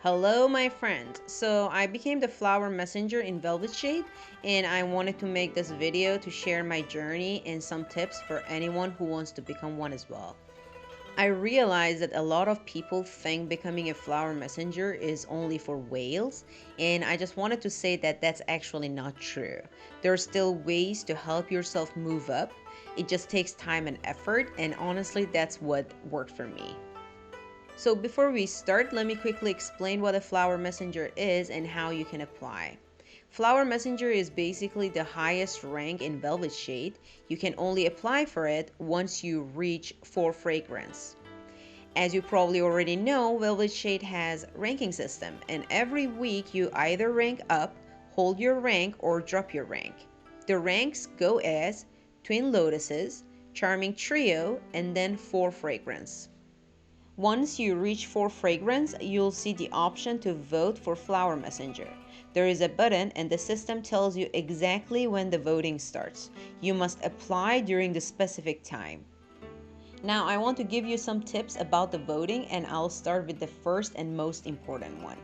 Hello, my friend. So I became the flower messenger in Velvet Shade, and I wanted to make this video to share my journey and some tips for anyone who wants to become one as well. I realize that a lot of people think becoming a flower messenger is only for whales, and I just wanted to say that that's actually not true. There are still ways to help yourself move up. It just takes time and effort, and honestly, that's what worked for me. So before we start, let me quickly explain what a flower messenger is and how you can apply. Flower messenger is basically the highest rank in Velvet Shade. You can only apply for it once you reach 4 fragrance. As you probably already know, Velvet Shade has ranking system, and every week you either rank up, hold your rank, or drop your rank. The ranks go as Twin Lotuses, Charming Trio, and then 4 fragrance. Once you reach 4 fragrance, you'll see the option to vote for Flower Messenger. There is a button and the system tells you exactly when the voting starts. You must apply during the specific time. Now I want to give you some tips about the voting, and I'll start with the first and most important one.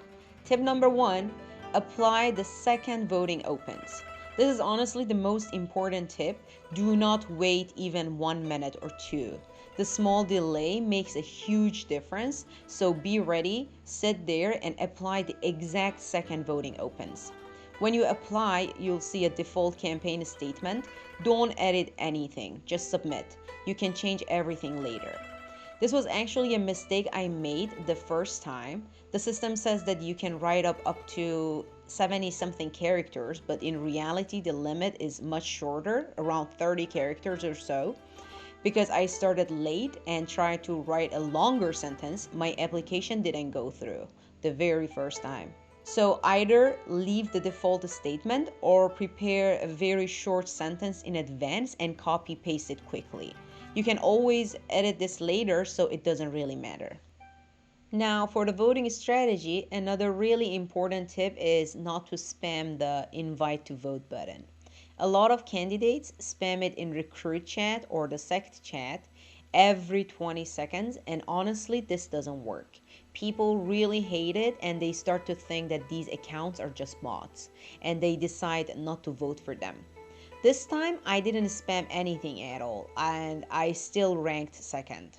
Tip number 1, apply the second voting opens. This is honestly the most important tip. Do not wait even 1 minute or two. The small delay makes a huge difference, so be ready, sit there, and apply the exact second voting opens. When you apply, you'll see a default campaign statement. Don't edit anything, just submit. You can change everything later. This was actually a mistake I made the first time. The system says that you can write up to 70 something characters, but in reality, the limit is much shorter, around 30 characters or so. Because I started late and tried to write a longer sentence, my application didn't go through the very first time. So either leave the default statement or prepare a very short sentence in advance and copy paste it quickly. You can always edit this later, so it doesn't really matter. Now, for the voting strategy, another really important tip is not to spam the invite to vote button. A lot of candidates spam it in recruit chat or the sect chat every 20 seconds, and honestly, this doesn't work. People really hate it and they start to think that these accounts are just bots, and they decide not to vote for them. This time, I didn't spam anything at all, and I still ranked second.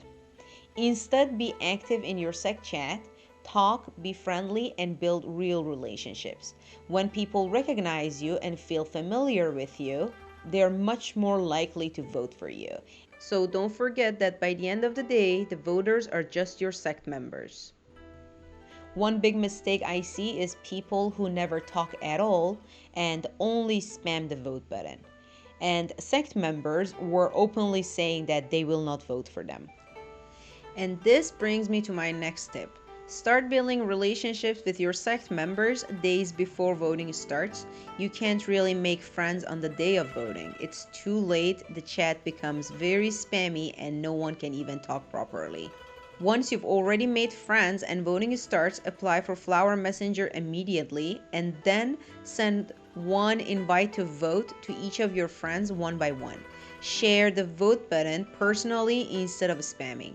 Instead, be active in your sec chat, talk, be friendly, and build real relationships. When people recognize you and feel familiar with you, they're much more likely to vote for you. So don't forget that by the end of the day, the voters are just your sect members. One big mistake I see is people who never talk at all and only spam the vote button. And sect members were openly saying that they will not vote for them. And this brings me to my next tip. Start building relationships with your sect members days before voting starts. You can't really make friends on the day of voting. It's too late, the chat becomes very spammy and no one can even talk properly. Once you've already made friends and voting starts, apply for Flower Messenger immediately and then send one invite to vote to each of your friends one by one. Share the vote button personally instead of spamming.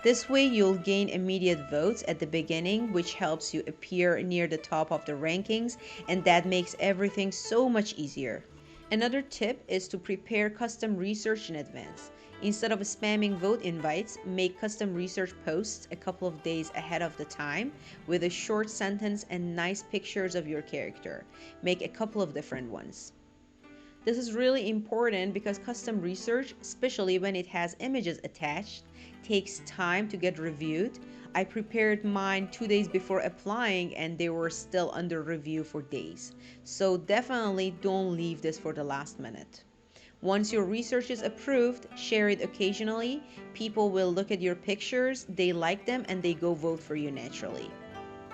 This way you'll gain immediate votes at the beginning, which helps you appear near the top of the rankings, and that makes everything so much easier. Another tip is to prepare custom research in advance. Instead of spamming vote invites, make custom research posts a couple of days ahead of the time with a short sentence and nice pictures of your character. Make a couple of different ones. This is really important because custom research, especially when it has images attached, takes time to get reviewed. I prepared mine 2 days before applying and they were still under review for days. So definitely don't leave this for the last minute. Once your research is approved, share it occasionally. People will look at your pictures, they like them, and they go vote for you naturally.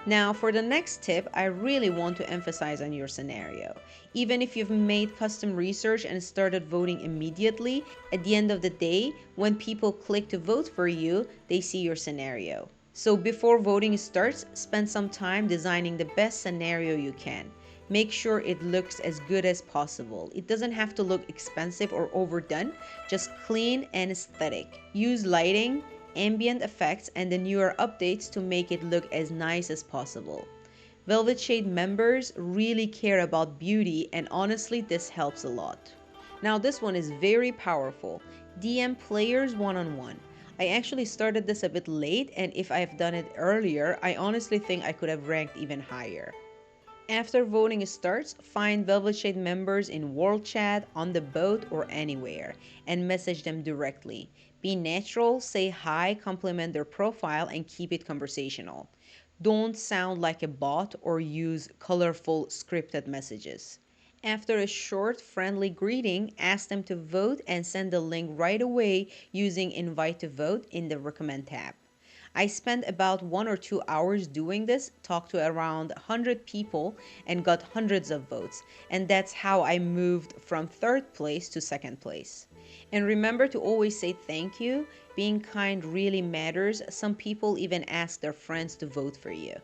Now, for the next tip, I really want to emphasize on your scenario. Even if you've made custom research and started voting immediately, at the end of the day, when people click to vote for you, they see your scenario. So before voting starts, spend some time designing the best scenario you can. Make sure it looks as good as possible. It doesn't have to look expensive or overdone, just clean and aesthetic. Use lighting, ambient effects, and the newer updates to make it look as nice as possible. Velvet Shade members really care about beauty, and honestly, this helps a lot. Now, this one is very powerful. DM players one on one. I actually started this a bit late, and if I've done it earlier, I honestly think I could have ranked even higher. After voting starts, find Velvet Shade members in World Chat, on the boat, or anywhere, and message them directly. Be natural, say hi, compliment their profile, and keep it conversational. Don't sound like a bot or use colorful scripted messages. After a short, friendly greeting, ask them to vote and send the link right away using Invite to Vote in the Recommend tab. I spent about 1 or 2 hours doing this, talked to around 100 people, and got hundreds of votes. And that's how I moved from third place to second place. And remember to always say thank you. Being kind really matters. Some people even ask their friends to vote for you.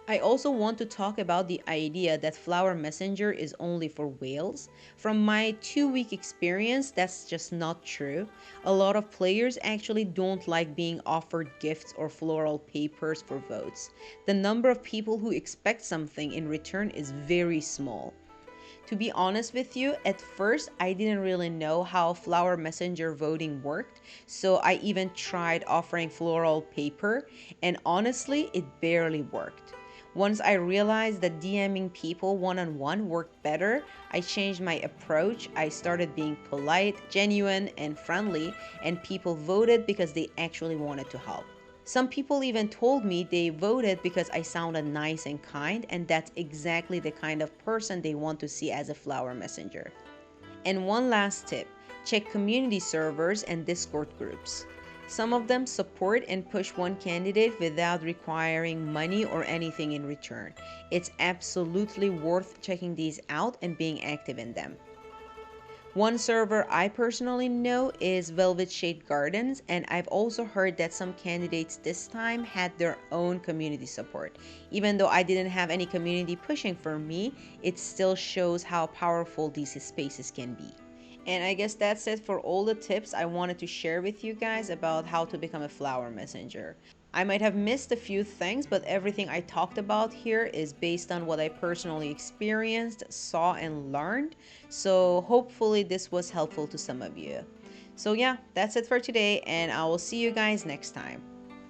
I also want to talk about the idea that Flower Messenger is only for whales. From my 2 week experience, that's just not true. A lot of players actually don't like being offered gifts or floral papers for votes. The number of people who expect something in return is very small. To be honest with you, at first I didn't really know how Flower Messenger voting worked, so I even tried offering floral paper, and honestly, it barely worked. Once I realized that DMing people one on one worked better, I changed my approach. I started being polite, genuine, and friendly, and people voted because they actually wanted to help. Some people even told me they voted because I sounded nice and kind, and that's exactly the kind of person they want to see as a flower messenger. And one last tip, check community servers and Discord groups. Some of them support and push one candidate without requiring money or anything in return. It's absolutely worth checking these out and being active in them. One server I personally know is Velvet Shade Gardens, and I've also heard that some candidates this time had their own community support. Even though I didn't have any community pushing for me, it still shows how powerful these spaces can be. And I guess that's it for all the tips I wanted to share with you guys about how to become a flower messenger. I might have missed a few things, but everything I talked about here is based on what I personally experienced, saw, and learned. So hopefully this was helpful to some of you. So yeah, that's it for today, and I will see you guys next time.